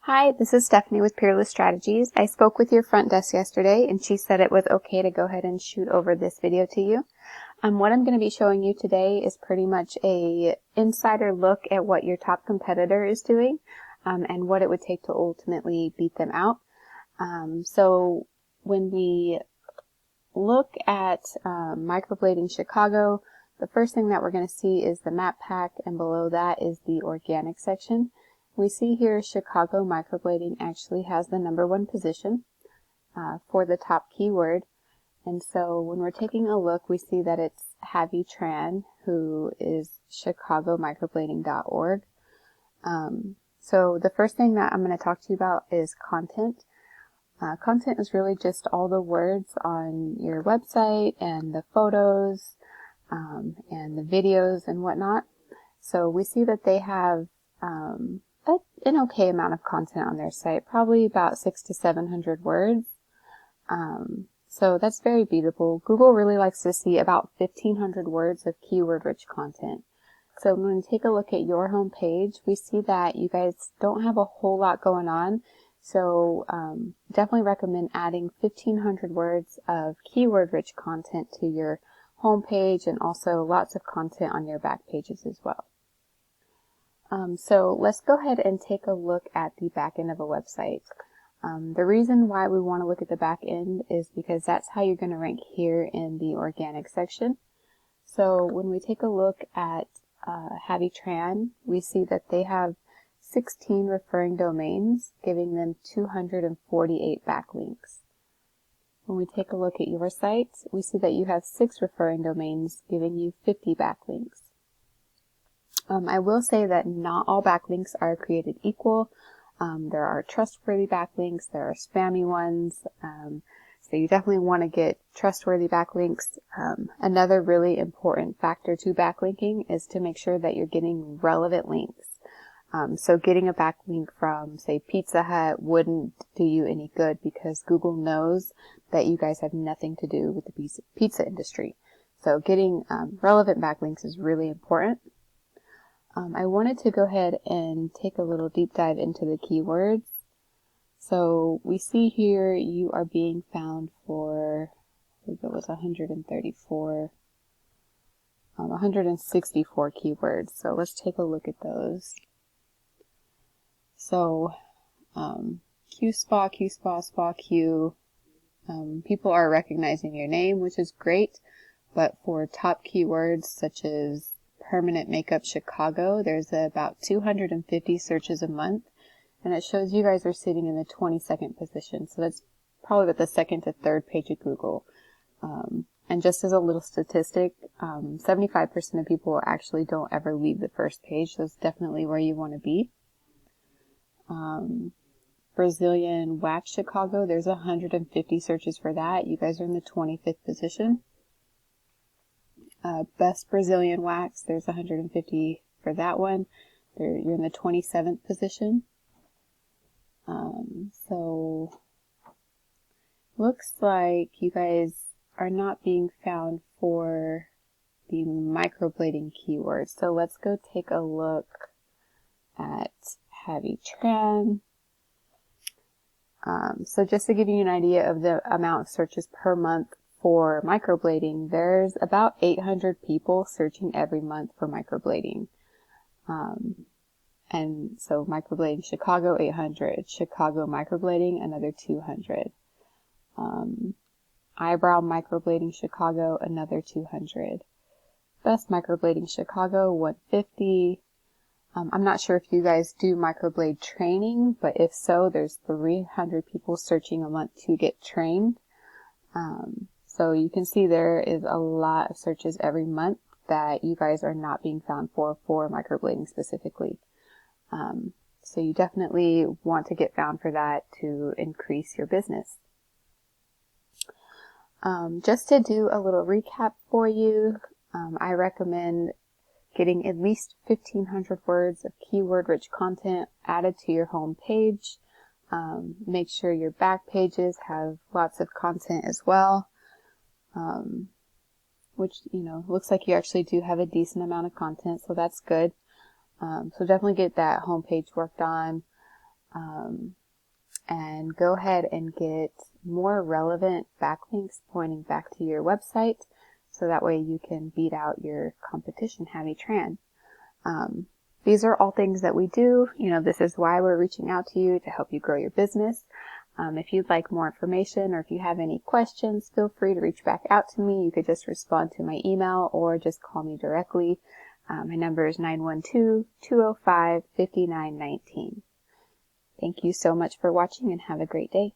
Hi, this is Stephanie with Peerless Strategies. I spoke with your front desk yesterday and she said it was okay to go ahead and shoot over this video to you. What I'm going to be showing you today is pretty much a insider look at what your top competitor is doing and what it would take to ultimately beat them out. So when we look at Microblading Chicago, the first thing that we're going to see is the map pack, and below that is the organic section. We see here Chicago Microblading actually has the #1 position for the top keyword. And so when we're taking a look, we see that it's Javi Tran, who is chicagomicroblading.org. So the first thing that I'm going to talk to you about is content. Content is really just all the words on your website and the photos and the videos and whatnot. So we see that they have an okay amount of content on their site, probably about 600 to 700 words. So that's very beatable. Google really likes to see about 1,500 words of keyword-rich content. So when we take a look at your home page, we see that you guys don't have a whole lot going on. So definitely recommend adding 1,500 words of keyword-rich content to your home page, and also lots of content on your back pages as well. So let's go ahead and take a look at the back end of a website. The reason why we want to look at the back end is because that's how you're going to rank here in the organic section. So when we take a look at Javi Tran, we see that they have 16 referring domains, giving them 248 backlinks. When we take a look at your site, we see that you have 6 referring domains, giving you 50 backlinks. I will say that not all backlinks are created equal. There are trustworthy backlinks, there are spammy ones, so you definitely want to get trustworthy backlinks. Another really important factor to backlinking is to make sure that you're getting relevant links. So getting a backlink from, say, Pizza Hut wouldn't do you any good, because Google knows that you guys have nothing to do with the pizza industry. So getting relevant backlinks is really important. I wanted to go ahead and take a little deep dive into the keywords. So we see here you are being found for, I think it was 164 keywords. So let's take a look at those. So Q-Spa, Q-Spa, Spa Q, people are recognizing your name, which is great, but for top keywords such as Permanent Makeup Chicago, there's about 250 searches a month, and it shows you guys are sitting in the 22nd position. So that's probably at the second to third page of Google. And just as a little statistic, 75% of people actually don't ever leave the first page. So it's definitely where you want to be. Brazilian Wax Chicago, there's 150 searches for that. You guys are in the 25th position. Best Brazilian Wax, there's 150 for that one. You're in the 27th position. So looks like you guys are not being found for the microblading keyword. So let's go take a look at Javi Tran. So just to give you an idea of the amount of searches per month for microblading, there's about 800 people searching every month for microblading. And so Microblading Chicago, 800. Chicago Microblading, another 200. Eyebrow Microblading Chicago, another 200. Best Microblading Chicago, 150. I'm not sure if you guys do microblade training, but if so, there's 300 people searching a month to get trained. So you can see there is a lot of searches every month that you guys are not being found for microblading specifically. So you definitely want to get found for that to increase your business. Just to do a little recap for you, I recommend getting at least 1,500 words of keyword-rich content added to your home page. Make sure your back pages have lots of content as well, which, looks like you actually do have a decent amount of content, so that's good. So definitely get that home page worked on. and go ahead and get more relevant backlinks pointing back to your website, so that way you can beat out your competition, Havitran. These are all things that we do. This is why we're reaching out to you, to help you grow your business. If you'd like more information or if you have any questions, feel free to reach back out to me. You could just respond to my email or just call me directly. My number is 912-205-5919. Thank you so much for watching and have a great day.